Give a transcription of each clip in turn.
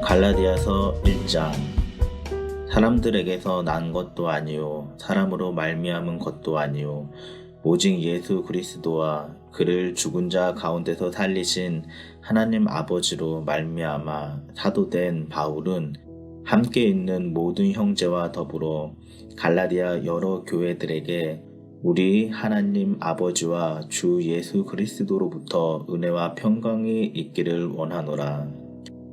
갈라디아서 1장. 사람들에게서 난 것도 아니요 사람으로 말미암은 것도 아니요 오직 예수 그리스도와 그를 죽은 자 가운데서 살리신 하나님 아버지로 말미암아 사도된 바울은 함께 있는 모든 형제와 더불어 갈라디아 여러 교회들에게 우리 하나님 아버지와 주 예수 그리스도로부터 은혜와 평강이 있기를 원하노라.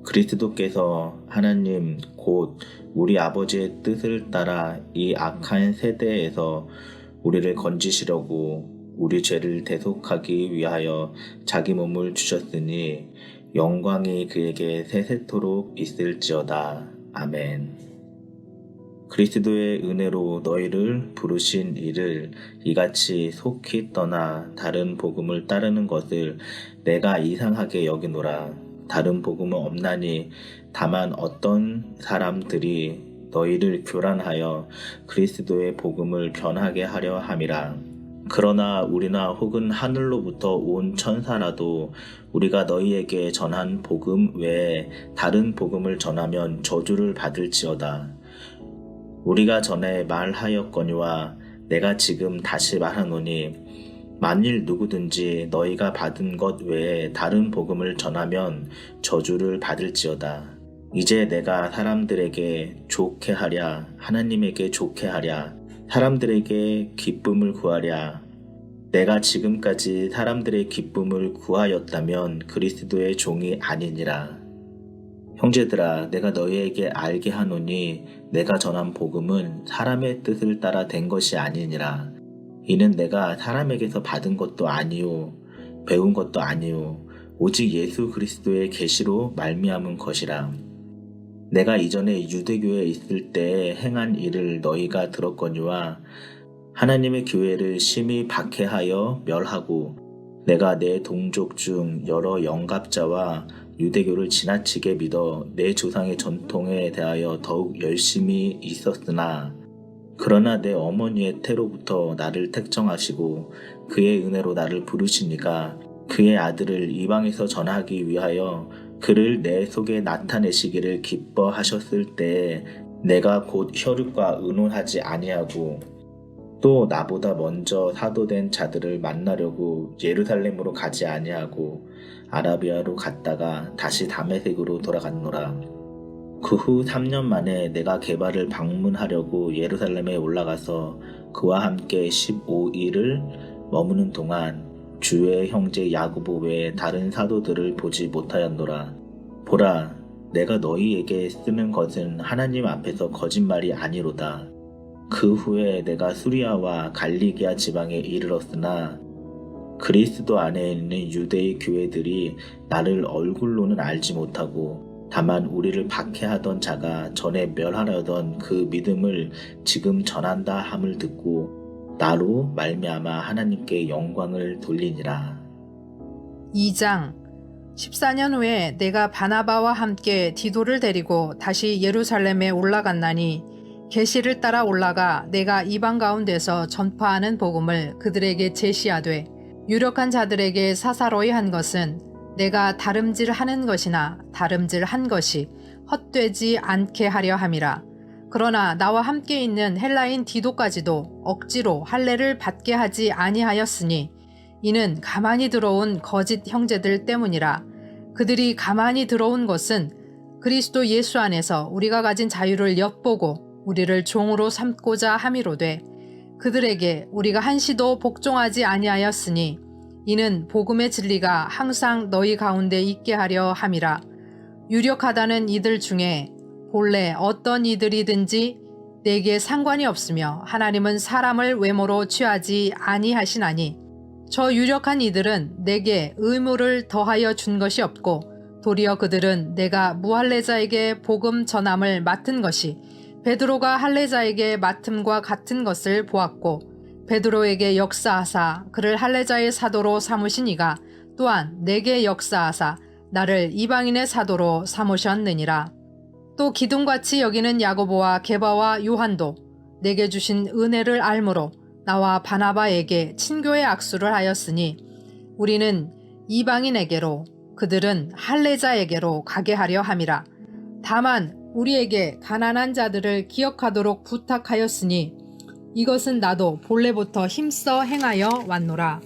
그리스도께서 하나님 곧 우리 아버지의 뜻을 따라 이 악한 세대에서 우리를 건지시려고 우리 죄를 대속하기 위하여 자기 몸을 주셨으니 영광이 그에게 세세토록 있을지어다. 아멘. 그리스도의 은혜로 너희를 부르신 이를 이같이 속히 떠나 다른 복음을 따르는 것을 내가 이상하게 여기노라. 다른 복음은 없나니 다만 어떤 사람들이 너희를 교란하여 그리스도의 복음을 변하게 하려 함이라. 그러나 우리나 혹은 하늘로부터 온 천사라도 우리가 너희에게 전한 복음 외에 다른 복음을 전하면 저주를 받을지어다. 우리가 전에 말하였거니와 내가 지금 다시 말하노니 만일 누구든지 너희가 받은 것 외에 다른 복음을 전하면 저주를 받을지어다. 이제 내가 사람들에게 좋게 하랴, 하나님에게 좋게 하랴, 사람들에게 기쁨을 구하랴. 내가 지금까지 사람들의 기쁨을 구하였다면 그리스도의 종이 아니니라. 형제들아, 내가 너희에게 알게 하노니 내가 전한 복음은 사람의 뜻을 따라 된 것이 아니니라. 이는 내가 사람에게서 받은 것도 아니요 배운 것도 아니요 오직 예수 그리스도의 계시로 말미암은 것이라. 내가 이전에 유대교에 있을 때에 행한 일을 너희가 들었거니와 하나님의 교회를 심히 박해하여 멸하고 내가 내 동족 중 여러 영갑자와 유대교를 지나치게 믿어 내 조상의 전통에 대하여 더욱 열심히 있었으나 그러나 내 어머니의 태로부터 나를 택정하시고 그의 은혜로 나를 부르시니까 그의 아들을 이방에서 전하기 위하여 그를 내 속에 나타내시기를 기뻐하셨을 때에 내가 곧 혈육과 의논하지 아니하고 또 나보다 먼저 사도된 자들을 만나려고 예루살렘으로 가지 아니하고 아라비아로 갔다가 다시 다메섹으로 돌아갔노라. 그 후 3년 만에 내가 게바를 방문하려고 예루살렘에 올라가서 그와 함께 15일을 머무는 동안 주의 형제 야고보 외에 다른 사도들을 보지 못하였노라. 보라, 내가 너희에게 쓰는 것은 하나님 앞에서 거짓말이 아니로다. 그 후에 내가 수리아와 갈리기아 지방에 이르렀으나 그리스도 안에 있는 유대의 교회들이 나를 얼굴로는 알지 못하고 다만 우리를 박해하던 자가 전에 멸하려던 그 믿음을 지금 전한다 함을 듣고 나로 말미암아 하나님께 영광을 돌리니라. 2장. 14년 후에 내가 바나바와 함께 디도를 데리고 다시 예루살렘에 올라갔나니 계시를 따라 올라가 내가 이방 가운데서 전파하는 복음을 그들에게 제시하되 유력한 자들에게 사사로이 한 것은 내가 다름질하는 것이나 다름질한 것이 헛되지 않게 하려 함이라. 그러나 나와 함께 있는 헬라인 디도까지도 억지로 할례를 받게 하지 아니하였으니 이는 가만히 들어온 거짓 형제들 때문이라. 그들이 가만히 들어온 것은 그리스도 예수 안에서 우리가 가진 자유를 엿보고 우리를 종으로 삼고자 함이로되 그들에게 우리가 한시도 복종하지 아니하였으니 이는 복음의 진리가 항상 너희 가운데 있게 하려 함이라. 유력하다는 이들 중에 본래 어떤 이들이든지 내게 상관이 없으며 하나님은 사람을 외모로 취하지 아니하시나니 저 유력한 이들은 내게 의무를 더하여 준 것이 없고 도리어 그들은 내가 무할례자에게 복음 전함을 맡은 것이 베드로가 할례자에게 맡음과 같은 것을 보았고 베드로에게 역사하사 그를 할례자의 사도로 삼으신 이가 또한 내게 역사하사 나를 이방인의 사도로 삼으셨느니라. 또 기둥같이 여기는 야고보와 게바와 요한도 내게 주신 은혜를 알므로 나와 바나바에게 친교의 악수를 하였으니 우리는 이방인에게로 그들은 할례자에게로 가게 하려 함이라. 다만 우리에게 가난한 자들을 기억하도록 부탁하였으니 이것은 나도 본래부터 힘써 행하여 왔노라.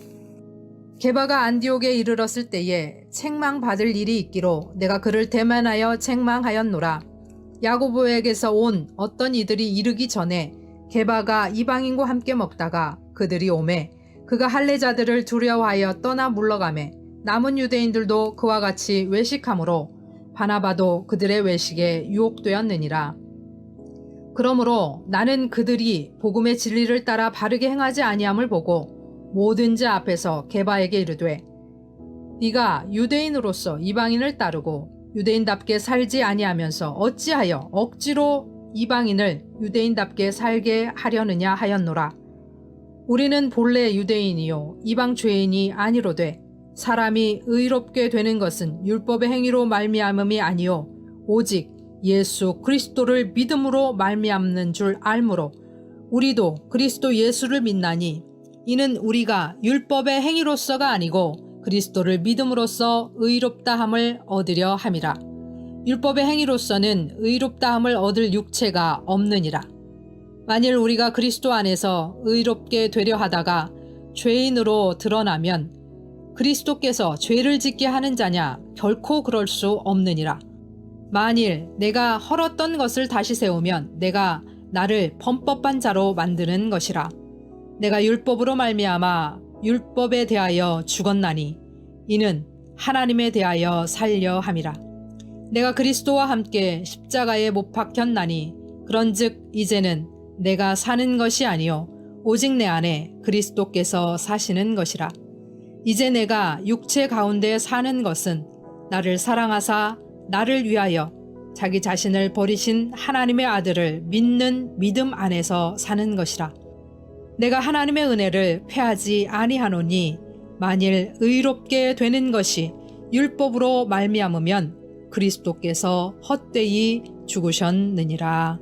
게바가 안디옥에 이르렀을 때에 책망받을 일이 있기로 내가 그를 대면하여 책망하였노라. 야고보에게서 온 어떤 이들이 이르기 전에 게바가 이방인과 함께 먹다가 그들이 오매 그가 할례자들을 두려워하여 떠나 물러가매 남은 유대인들도 그와 같이 외식하므로 바나바도 그들의 외식에 유혹되었느니라. 그러므로 나는 그들이 복음의 진리를 따라 바르게 행하지 아니함을 보고 모든 자 앞에서 게바에게 이르되 네가 유대인으로서 이방인을 따르고 유대인답게 살지 아니하면서 어찌하여 억지로 이방인을 유대인답게 살게 하려느냐 하였노라. 우리는 본래 유대인이요 이방 죄인이 아니로되 사람이 의롭게 되는 것은 율법의 행위로 말미암음이 아니요 오직 예수 그리스도를 믿음으로 말미암는 줄 알므로 우리도 그리스도 예수를 믿나니 이는 우리가 율법의 행위로서가 아니고 그리스도를 믿음으로써 의롭다함을 얻으려 함이라. 율법의 행위로서는 의롭다함을 얻을 육체가 없느니라. 만일 우리가 그리스도 안에서 의롭게 되려 하다가 죄인으로 드러나면 그리스도께서 죄를 짓게 하는 자냐? 결코 그럴 수 없느니라. 만일 내가 헐었던 것을 다시 세우면 내가 나를 범법한 자로 만드는 것이라. 내가 율법으로 말미암아 율법에 대하여 죽었나니 이는 하나님에 대하여 살려 함이라. 내가 그리스도와 함께 십자가에 못 박혔나니 그런즉 이제는 내가 사는 것이 아니요 오직 내 안에 그리스도께서 사시는 것이라. 이제 내가 육체 가운데 사는 것은 나를 사랑하사 나를 위하여 자기 자신을 버리신 하나님의 아들을 믿는 믿음 안에서 사는 것이라. 내가 하나님의 은혜를 패하지 아니하노니 만일 의롭게 되는 것이 율법으로 말미암으면 그리스도께서 헛되이 죽으셨느니라.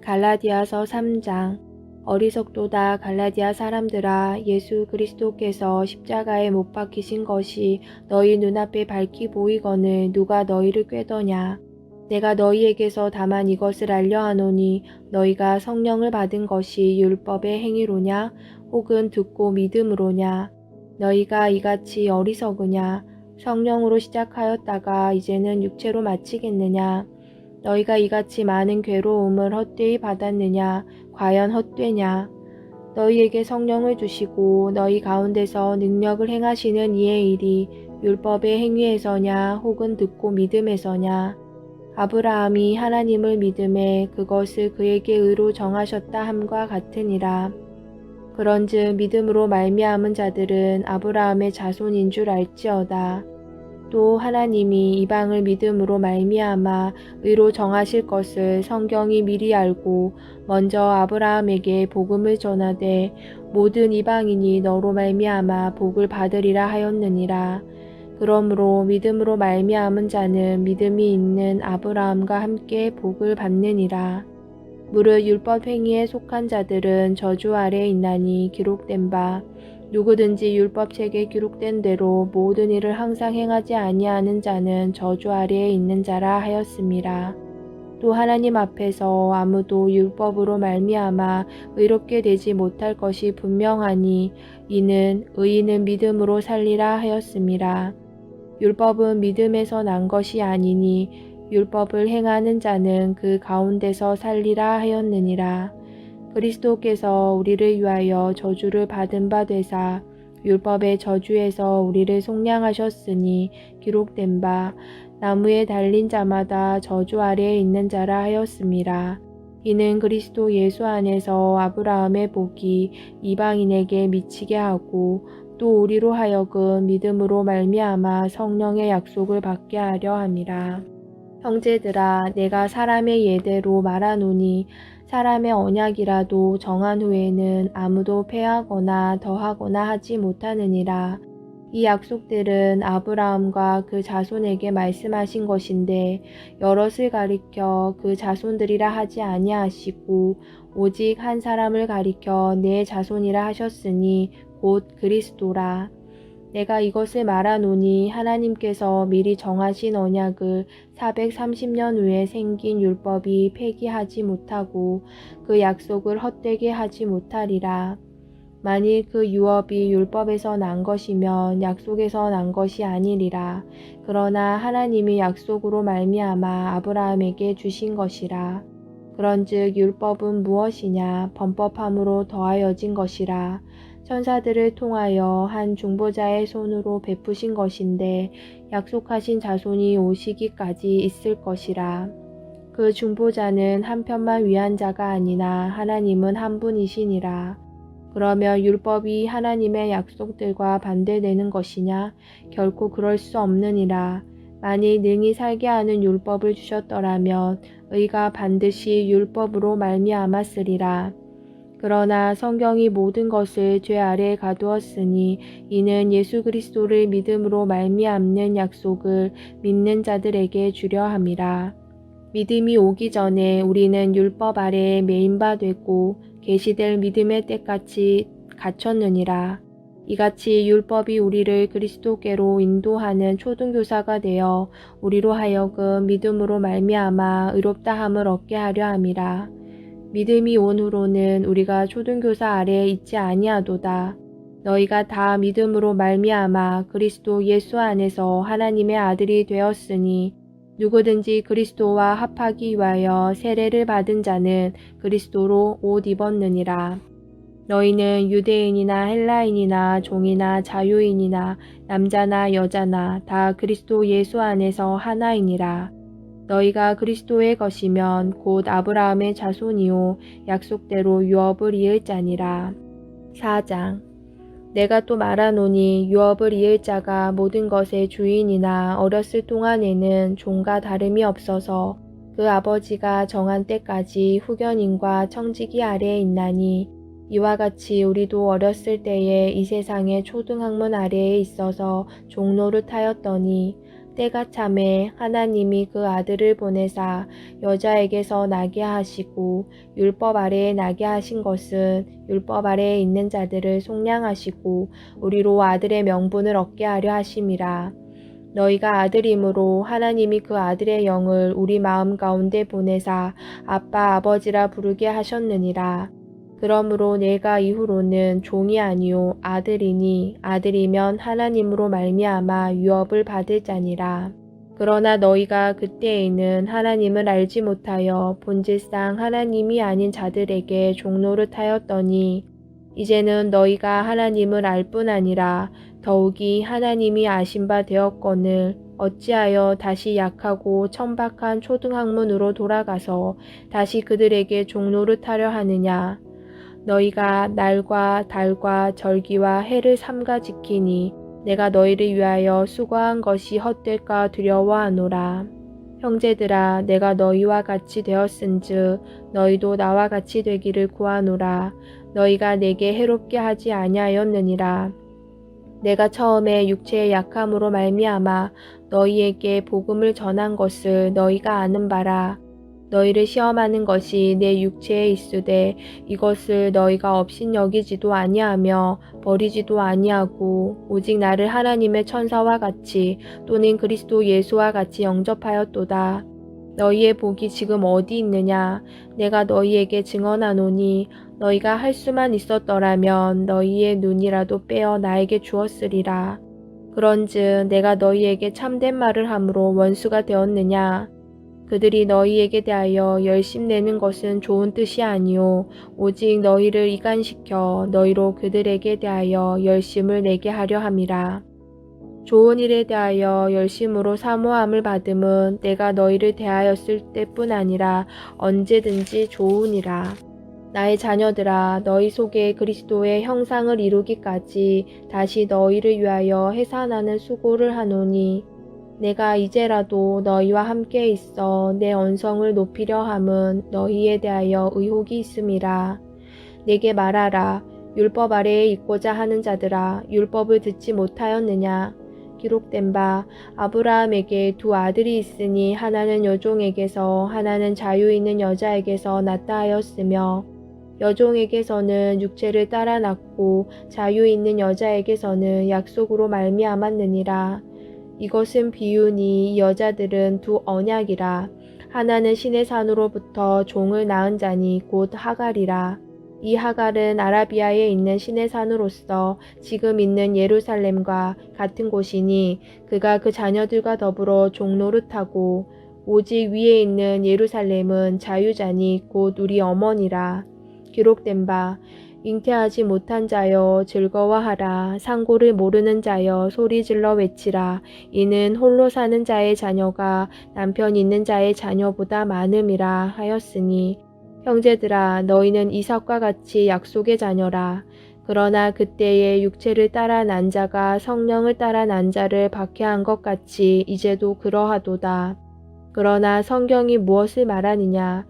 갈라디아서 3장. 어리석도다 갈라디아 사람들아, 예수 그리스도께서 십자가에 못 박히신 것이 너희 눈앞에 밝히 보이거늘 누가 너희를 꾀더냐. 내가 너희에게서 다만 이것을 알려하노니 너희가 성령을 받은 것이 율법의 행위로냐 혹은 듣고 믿음으로냐. 너희가 이같이 어리석으냐. 성령으로 시작하였다가 이제는 육체로 마치겠느냐. 너희가 이같이 많은 괴로움을 헛되이 받았느냐. 과연 헛되냐. 너희에게 성령을 주시고 너희 가운데서 능력을 행하시는 이의 일이 율법의 행위에서냐 혹은 듣고 믿음에서냐. 아브라함이 하나님을 믿음에 그것을 그에게 의로 정하셨다 함과 같으니라. 그런즉 믿음으로 말미암은 자들은 아브라함의 자손인 줄 알지어다. 또 하나님이 이방을 믿음으로 말미암아 의로 정하실 것을 성경이 미리 알고 먼저 아브라함에게 복음을 전하되 모든 이방인이 너로 말미암아 복을 받으리라 하였느니라. 그러므로 믿음으로 말미암은 자는 믿음이 있는 아브라함과 함께 복을 받느니라. 무릇 율법 행위에 속한 자들은 저주 아래에 있나니 기록된 바 누구든지 율법책에 기록된 대로 모든 일을 항상 행하지 아니하는 자는 저주 아래에 있는 자라 하였음이라. 또 하나님 앞에서 아무도 율법으로 말미암아 의롭게 되지 못할 것이 분명하니 이는 의인은 믿음으로 살리라 하였음이라. 율법은 믿음에서 난 것이 아니니 율법을 행하는 자는 그 가운데서 살리라 하였느니라. 그리스도께서 우리를 위하여 저주를 받은 바 되사 율법의 저주에서 우리를 속량하셨으니 기록된 바 나무에 달린 자마다 저주 아래에 있는 자라 하였음이라. 이는 그리스도 예수 안에서 아브라함의 복이 이방인에게 미치게 하고 또 우리로 하여금 믿음으로 말미암아 성령의 약속을 받게 하려 함이라. 형제들아, 내가 사람의 예대로 말하노니 사람의 언약이라도 정한 후에는 아무도 패하거나 더하거나 하지 못하느니라. 이 약속들은 아브라함과 그 자손에게 말씀하신 것인데 여럿을 가리켜 그 자손들이라 하지 아니하시고 오직 한 사람을 가리켜 내 자손이라 하셨으니 곧 그리스도라. 내가 이것을 말하노니 하나님께서 미리 정하신 언약을 430년 후에 생긴 율법이 폐기하지 못하고 그 약속을 헛되게 하지 못하리라. 만일 그 유업이 율법에서 난 것이면 약속에서 난 것이 아니리라. 그러나 하나님이 약속으로 말미암아 아브라함에게 주신 것이라. 그런즉 율법은 무엇이냐? 범법함으로 더하여진 것이라. 천사들을 통하여 한 중보자의 손으로 베푸신 것인데 약속하신 자손이 오시기까지 있을 것이라. 그 중보자는 한편만 위한 자가 아니나 하나님은 한 분이시니라. 그러면 율법이 하나님의 약속들과 반대되는 것이냐? 결코 그럴 수 없느니라. 만일 능히 살게 하는 율법을 주셨더라면 의가 반드시 율법으로 말미암았으리라. 그러나 성경이 모든 것을 죄 아래에 가두었으니 이는 예수 그리스도를 믿음으로 말미암는 약속을 믿는 자들에게 주려 함이라. 믿음이 오기 전에 우리는 율법 아래에 매인 바 되고 계시될 믿음의 때까지 갇혔느니라. 이같이 율법이 우리를 그리스도께로 인도하는 초등교사가 되어 우리로 하여금 믿음으로 말미암아 의롭다함을 얻게 하려 함이라. 믿음이 온 후로는 우리가 초등교사 아래에 있지 아니하도다. 너희가 다 믿음으로 말미암아 그리스도 예수 안에서 하나님의 아들이 되었으니 누구든지 그리스도와 합하기 위하여 세례를 받은 자는 그리스도로 옷 입었느니라. 너희는 유대인이나 헬라인이나 종이나 자유인이나 남자나 여자나 다 그리스도 예수 안에서 하나이니라. 너희가 그리스도의 것이면 곧 아브라함의 자손이요 약속대로 유업을 이을 자니라. 4장. 내가 또 말하노니 유업을 이을 자가 모든 것의 주인이나 어렸을 동안에는 종과 다름이 없어서 그 아버지가 정한 때까지 후견인과 청지기 아래에 있나니 이와 같이 우리도 어렸을 때에 이 세상의 초등학문 아래에 있어서 종노릇하였더니 때가 참에 하나님이 그 아들을 보내사 여자에게서 나게 하시고 율법 아래에 나게 하신 것은 율법 아래에 있는 자들을 속량하시고 우리로 아들의 명분을 얻게 하려 하심이라. 너희가 아들이므로 하나님이 그 아들의 영을 우리 마음 가운데 보내사 아빠 아버지라 부르게 하셨느니라. 그러므로 내가 이후로는 종이 아니요 아들이니 아들이면 하나님으로 말미암아 유업을 받을 자니라. 그러나 너희가 그때에는 하나님을 알지 못하여 본질상 하나님이 아닌 자들에게 종노릇하였더니 이제는 너희가 하나님을 알 뿐 아니라 더욱이 하나님이 아신 바 되었거늘 어찌하여 다시 약하고 천박한 초등학문으로 돌아가서 다시 그들에게 종노릇하려 하느냐. 너희가 날과 달과 절기와 해를 삼가 지키니 내가 너희를 위하여 수고한 것이 헛될까 두려워하노라. 형제들아 내가 너희와 같이 되었은즉 너희도 나와 같이 되기를 구하노라. 너희가 내게 해롭게 하지 아니하였느니라. 내가 처음에 육체의 약함으로 말미암아 너희에게 복음을 전한 것을 너희가 아는 바라. 너희를 시험하는 것이 내 육체에 있으되 이것을 너희가 업신여기지도 아니하며 버리지도 아니하고 오직 나를 하나님의 천사와 같이 또는 그리스도 예수와 같이 영접하였도다. 너희의 복이 지금 어디 있느냐? 내가 너희에게 증언하노니 너희가 할 수만 있었더라면 너희의 눈이라도 빼어 나에게 주었으리라. 그런즉 내가 너희에게 참된 말을 함으로 원수가 되었느냐? 그들이 너희에게 대하여 열심내는 것은 좋은 뜻이 아니요 오직 너희를 이간시켜 너희로 그들에게 대하여 열심을 내게 하려 함이라. 좋은 일에 대하여 열심으로 사모함을 받음은 내가 너희를 대하였을 때뿐 아니라 언제든지 좋으니라. 나의 자녀들아 너희 속에 그리스도의 형상을 이루기까지 다시 너희를 위하여 해산하는 수고를 하노니 내가 이제라도 너희와 함께 있어 내 언성을 높이려 함은 너희에 대하여 의혹이 있음이라. 내게 말하라. 율법 아래에 있고자 하는 자들아 율법을 듣지 못하였느냐. 기록된 바 아브라함에게 두 아들이 있으니 하나는 여종에게서 하나는 자유 있는 여자에게서 낳다 하였으며 여종에게서는 육체를 따라 낳고 자유 있는 여자에게서는 약속으로 말미암았느니라. 이것은 비유니 이 여자들은 두 언약이라. 하나는 신의 산으로부터 종을 낳은 자니 곧 하갈이라. 이 하갈은 아라비아에 있는 신의 산으로서 지금 있는 예루살렘과 같은 곳이니 그가 그 자녀들과 더불어 종노릇하고 오직 위에 있는 예루살렘은 자유자니 곧 우리 어머니라. 기록된 바 잉태하지 못한 자여 즐거워하라. 상고를 모르는 자여 소리질러 외치라. 이는 홀로 사는 자의 자녀가 남편 있는 자의 자녀보다 많음이라 하였으니 형제들아 너희는 이삭과 같이 약속의 자녀라. 그러나 그때에 육체를 따라 난 자가 성령을 따라 난 자를 박해한 것 같이 이제도 그러하도다. 그러나 성경이 무엇을 말하느냐?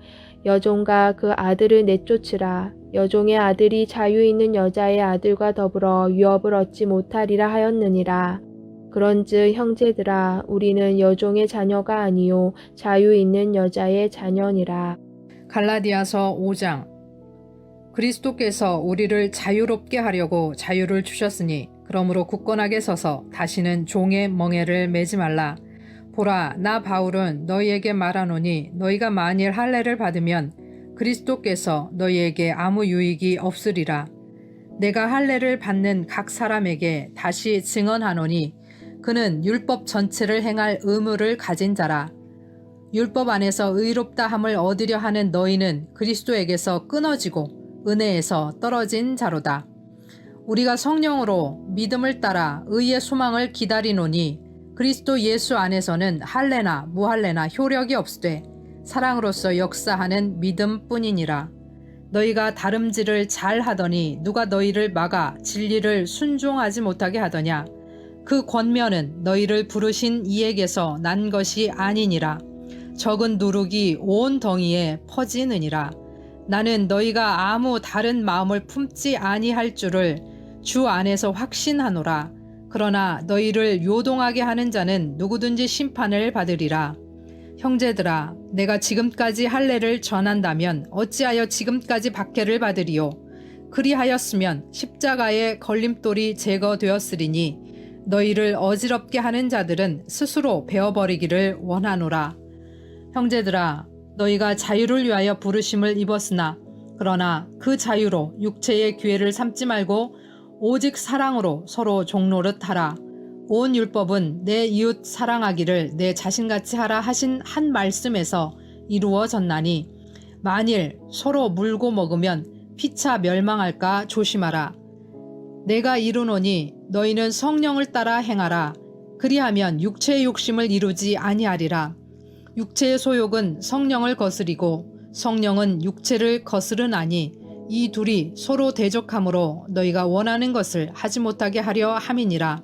여종과 그 아들을 내쫓으라. 여종의 아들이 자유 있는 여자의 아들과 더불어 유업을 얻지 못하리라 하였느니라. 그런즉 형제들아 우리는 여종의 자녀가 아니요 자유 있는 여자의 자녀니라. 갈라디아서 5장. 그리스도께서 우리를 자유롭게 하려고 자유를 주셨으니 그러므로 굳건하게 서서 다시는 종의 멍에를 매지 말라. 보라, 나 바울은 너희에게 말하노니 너희가 만일 할례를 받으면 그리스도께서 너희에게 아무 유익이 없으리라. 내가 할례를 받는 각 사람에게 다시 증언하노니 그는 율법 전체를 행할 의무를 가진 자라. 율법 안에서 의롭다 함을 얻으려 하는 너희는 그리스도에게서 끊어지고 은혜에서 떨어진 자로다. 우리가 성령으로 믿음을 따라 의의 소망을 기다리노니 그리스도 예수 안에서는 할례나 무할례나 효력이 없으되 사랑으로서 역사하는 믿음뿐이니라. 너희가 다름질을 잘 하더니 누가 너희를 막아 진리를 순종하지 못하게 하더냐? 그 권면은 너희를 부르신 이에게서 난 것이 아니니라. 적은 누룩이 온 덩이에 퍼지느니라. 나는 너희가 아무 다른 마음을 품지 아니할 줄을 주 안에서 확신하노라. 그러나 너희를 요동하게 하는 자는 누구든지 심판을 받으리라. 형제들아, 내가 지금까지 할례를 전한다면 어찌하여 지금까지 박해를 받으리요? 그리하였으면 십자가의 걸림돌이 제거되었으리니 너희를 어지럽게 하는 자들은 스스로 베어버리기를 원하노라. 형제들아, 너희가 자유를 위하여 부르심을 입었으나 그러나 그 자유로 육체의 기회를 삼지 말고 오직 사랑으로 서로 종노릇 하라. 온 율법은 내 이웃 사랑하기를 내 자신같이 하라 하신 한 말씀에서 이루어졌나니 만일 서로 물고 먹으면 피차 멸망할까 조심하라. 내가 이르노니 너희는 성령을 따라 행하라. 그리하면 육체의 욕심을 이루지 아니하리라. 육체의 소욕은 성령을 거스리고 성령은 육체를 거스르나니 이 둘이 서로 대적하므로 너희가 원하는 것을 하지 못하게 하려 함이니라.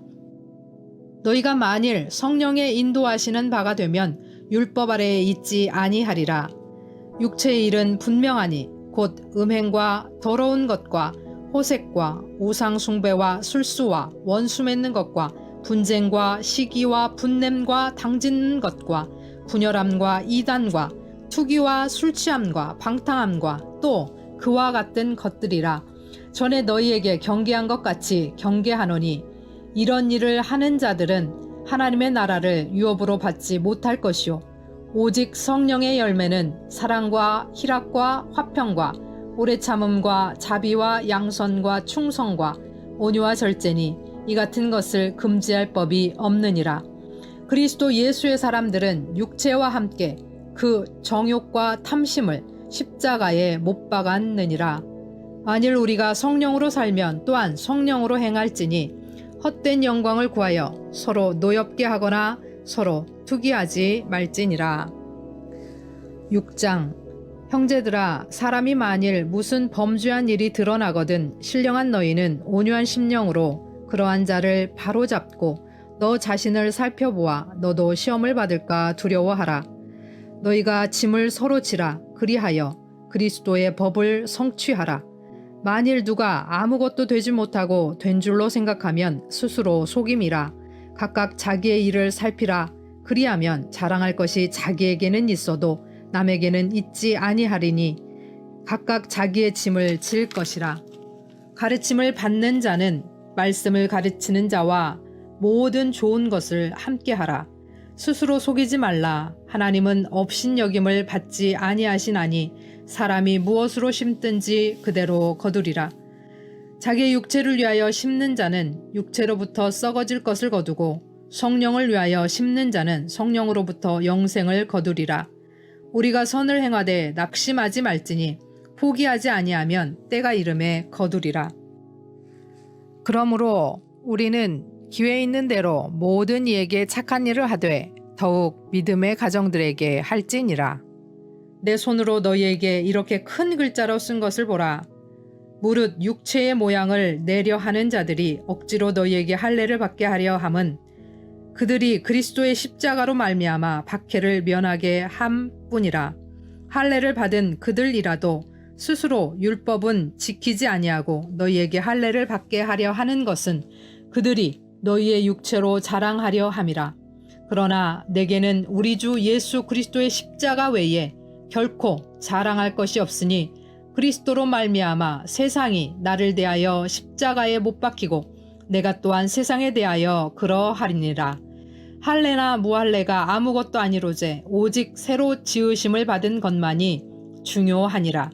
너희가 만일 성령의 인도하시는 바가 되면 율법 아래에 있지 아니하리라. 육체의 일은 분명하니 곧 음행과 더러운 것과 호색과 우상 숭배와 술수와 원수 맺는 것과 분쟁과 시기와 분냄과 당짓는 것과 분열함과 이단과 투기와 술취함과 방탕함과 또 그와 같은 것들이라. 전에 너희에게 경계한 것 같이 경계하노니 이런 일을 하는 자들은 하나님의 나라를 유업으로 받지 못할 것이요 오직 성령의 열매는 사랑과 희락과 화평과 오래 참음과 자비와 양선과 충성과 온유와 절제니 이 같은 것을 금지할 법이 없느니라. 그리스도 예수의 사람들은 육체와 함께 그 정욕과 탐심을 십자가에 못 박았느니라. 만일 우리가 성령으로 살면 또한 성령으로 행할지니 헛된 영광을 구하여 서로 노엽게 하거나 서로 투기하지 말지니라. 6장. 형제들아, 사람이 만일 무슨 범죄한 일이 드러나거든 신령한 너희는 온유한 심령으로 그러한 자를 바로잡고 너 자신을 살펴보아 너도 시험을 받을까 두려워하라. 너희가 짐을 서로 지라. 그리하여 그리스도의 법을 성취하라. 만일 누가 아무것도 되지 못하고 된 줄로 생각하면 스스로 속임이라. 각각 자기의 일을 살피라. 그리하면 자랑할 것이 자기에게는 있어도 남에게는 있지 아니하리니 각각 자기의 짐을 질 것이라. 가르침을 받는 자는 말씀을 가르치는 자와 모든 좋은 것을 함께하라. 스스로 속이지 말라. 하나님은 업신여김을 받지 아니하시나니 사람이 무엇으로 심든지 그대로 거두리라. 자기의 육체를 위하여 심는 자는 육체로부터 썩어질 것을 거두고 성령을 위하여 심는 자는 성령으로부터 영생을 거두리라. 우리가 선을 행하되 낙심하지 말지니 포기하지 아니하면 때가 이름에 거두리라. 그러므로 우리는 기회 있는 대로 모든 이에게 착한 일을 하되 더욱 믿음의 가정들에게 할지니라. 내 손으로 너희에게 이렇게 큰 글자로 쓴 것을 보라. 무릇 육체의 모양을 내려 하는 자들이 억지로 너희에게 할례를 받게 하려 함은 그들이 그리스도의 십자가로 말미암아 박해를 면하게 함뿐이라. 할례를 받은 그들이라도 스스로 율법은 지키지 아니하고 너희에게 할례를 받게 하려 하는 것은 그들이 너희의 육체로 자랑하려 함이라. 그러나 내게는 우리 주 예수 그리스도의 십자가 외에 결코 자랑할 것이 없으니 그리스도로 말미암아 세상이 나를 대하여 십자가에 못 박히고 내가 또한 세상에 대하여 그러하리니라. 할례나 무할례가 아무것도 아니로되 오직 새로 지으심을 받은 것만이 중요하니라.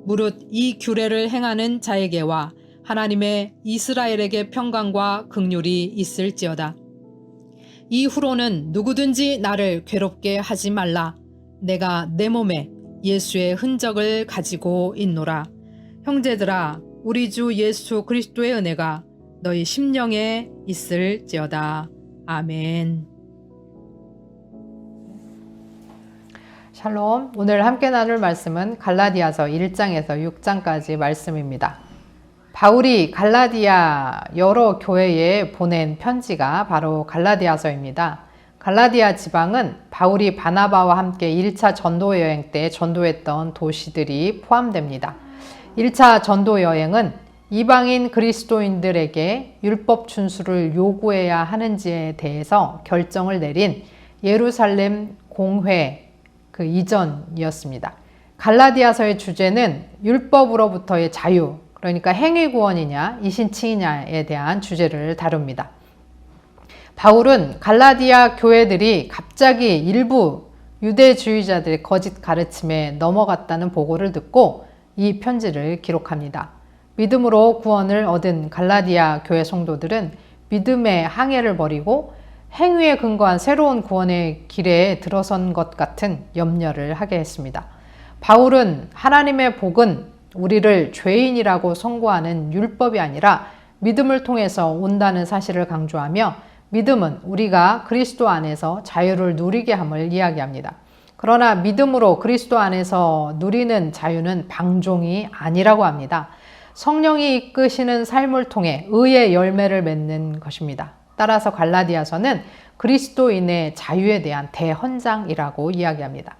무릇 이 규례를 행하는 자에게와 하나님의 이스라엘에게 평강과 긍휼이 있을지어다. 이후로는 누구든지 나를 괴롭게 하지 말라. 내가 내 몸에 예수의 흔적을 가지고 있노라. 형제들아, 우리 주 예수 그리스도의 은혜가 너희 심령에 있을지어다. 아멘. 샬롬. 오늘 함께 나눌 말씀은 갈라디아서 1장에서 6장까지 말씀입니다. 바울이 갈라디아 여러 교회에 보낸 편지가 바로 갈라디아서입니다. 갈라디아 지방은 바울이 바나바와 함께 1차 전도 여행 때 전도했던 도시들이 포함됩니다. 1차 전도 여행은 이방인 그리스도인들에게 율법 준수를 요구해야 하는지에 대해서 결정을 내린 예루살렘 공회 그 이전이었습니다. 갈라디아서의 주제는 율법으로부터의 자유, 그러니까 행위구원이냐 이신칭이냐에 대한 주제를 다룹니다. 바울은 갈라디아 교회들이 갑자기 일부 유대주의자들의 거짓 가르침에 넘어갔다는 보고를 듣고 이 편지를 기록합니다. 믿음으로 구원을 얻은 갈라디아 교회 성도들은 믿음의 항해를 버리고 행위에 근거한 새로운 구원의 길에 들어선 것 같은 염려를 하게 했습니다. 바울은 하나님의 복은 우리를 죄인이라고 선고하는 율법이 아니라 믿음을 통해서 온다는 사실을 강조하며 믿음은 우리가 그리스도 안에서 자유를 누리게 함을 이야기합니다. 그러나 믿음으로 그리스도 안에서 누리는 자유는 방종이 아니라고 합니다. 성령이 이끄시는 삶을 통해 의의 열매를 맺는 것입니다. 따라서 갈라디아서는 그리스도인의 자유에 대한 대헌장이라고 이야기합니다.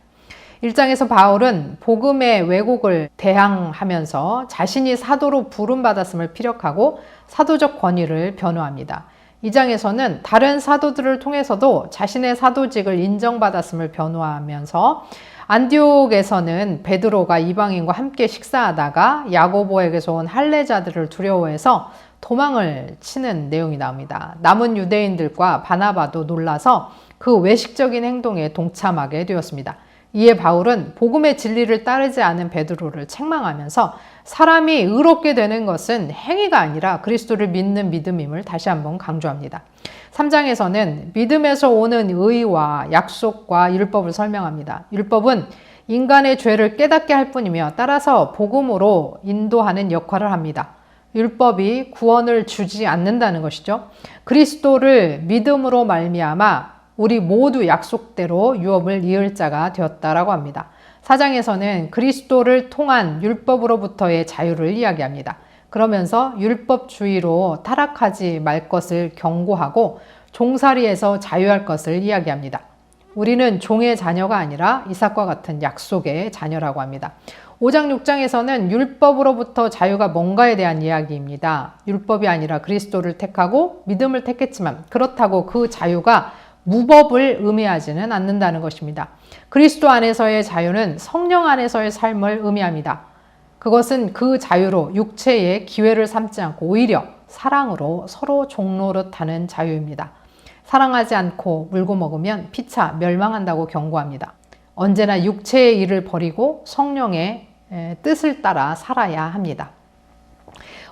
1장에서 바울은 복음의 왜곡을 대항하면서 자신이 사도로 부름받았음을 피력하고 사도적 권위를 변호합니다. 2장에서는 다른 사도들을 통해서도 자신의 사도직을 인정받았음을 변호하면서 안디옥에서는 베드로가 이방인과 함께 식사하다가 야고보에게서 온 할례자들을 두려워해서 도망을 치는 내용이 나옵니다. 남은 유대인들과 바나바도 놀라서 그 외식적인 행동에 동참하게 되었습니다. 이에 바울은 복음의 진리를 따르지 않은 베드로를 책망하면서 사람이 의롭게 되는 것은 행위가 아니라 그리스도를 믿는 믿음임을 다시 한번 강조합니다. 3장에서는 믿음에서 오는 의와 약속과 율법을 설명합니다. 율법은 인간의 죄를 깨닫게 할 뿐이며 따라서 복음으로 인도하는 역할을 합니다. 율법이 구원을 주지 않는다는 것이죠. 그리스도를 믿음으로 말미암아 우리 모두 약속대로 유업을 이을 자가 되었다라고 합니다. 4장에서는 그리스도를 통한 율법으로부터의 자유를 이야기합니다. 그러면서 율법주의로 타락하지 말 것을 경고하고 종살이에서 자유할 것을 이야기합니다. 우리는 종의 자녀가 아니라 이삭과 같은 약속의 자녀라고 합니다. 5장 6장에서는 율법으로부터 자유가 뭔가에 대한 이야기입니다. 율법이 아니라 그리스도를 택하고 믿음을 택했지만 그렇다고 그 자유가 무법을 의미하지는 않는다는 것입니다. 그리스도 안에서의 자유는 성령 안에서의 삶을 의미합니다. 그것은 그 자유로 육체의 기회를 삼지 않고 오히려 사랑으로 서로 종노릇하는 자유입니다. 사랑하지 않고 물고 먹으면 피차 멸망한다고 경고합니다. 언제나 육체의 일을 버리고 성령의 뜻을 따라 살아야 합니다.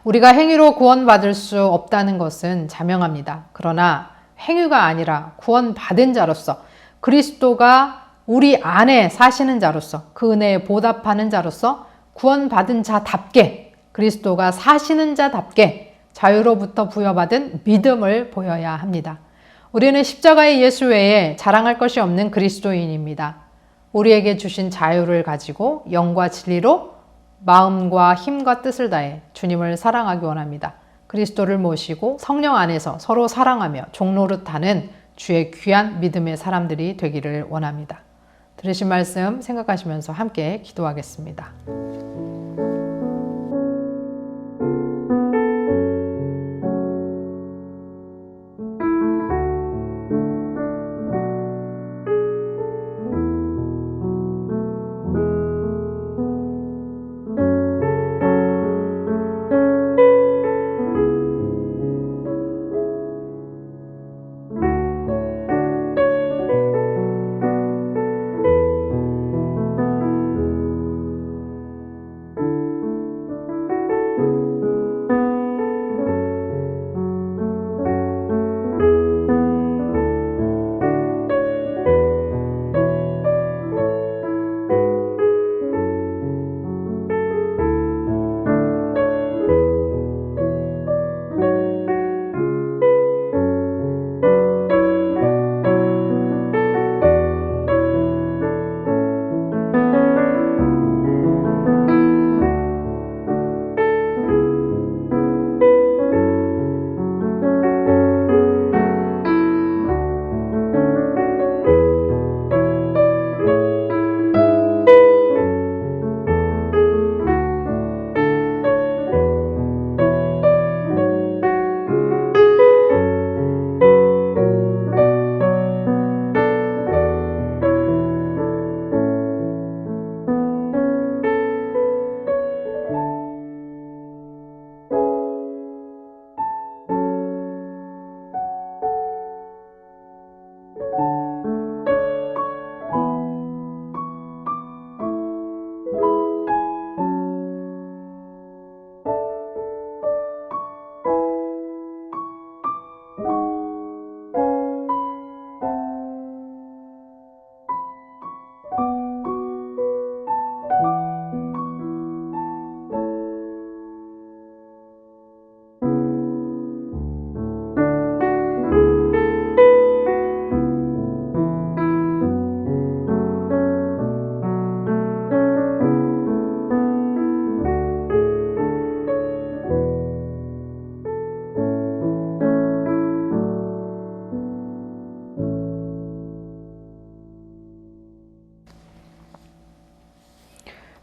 우리가 행위로 구원받을 수 없다는 것은 자명합니다. 그러나 행위가 아니라 구원받은 자로서 그리스도가 우리 안에 사시는 자로서 그 은혜에 보답하는 자로서 구원받은 자답게 그리스도가 사시는 자답게 자유로부터 부여받은 믿음을 보여야 합니다. 우리는 십자가의 예수 외에 자랑할 것이 없는 그리스도인입니다. 우리에게 주신 자유를 가지고 영과 진리로 마음과 힘과 뜻을 다해 주님을 사랑하기 원합니다. 그리스도를 모시고 성령 안에서 서로 사랑하며 종노릇하는 주의 귀한 믿음의 사람들이 되기를 원합니다. 들으신 말씀 생각하시면서 함께 기도하겠습니다.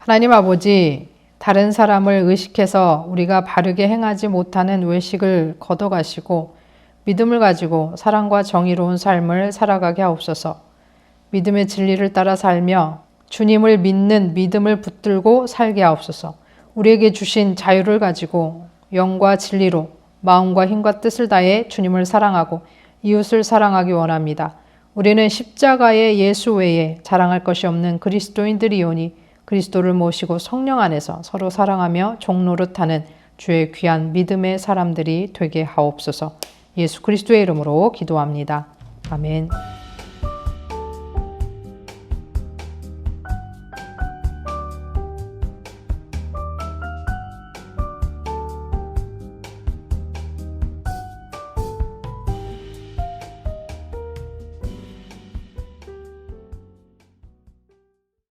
하나님 아버지, 다른 사람을 의식해서 우리가 바르게 행하지 못하는 외식을 걷어가시고 믿음을 가지고 사랑과 정의로운 삶을 살아가게 하옵소서. 믿음의 진리를 따라 살며 주님을 믿는 믿음을 붙들고 살게 하옵소서. 우리에게 주신 자유를 가지고 영과 진리로 마음과 힘과 뜻을 다해 주님을 사랑하고 이웃을 사랑하기 원합니다. 우리는 십자가의 예수 외에 자랑할 것이 없는 그리스도인들이오니 그리스도를 모시고 성령 안에서 서로 사랑하며 종노릇하는 주의 귀한 믿음의 사람들이 되게 하옵소서. 예수 그리스도의 이름으로 기도합니다. 아멘.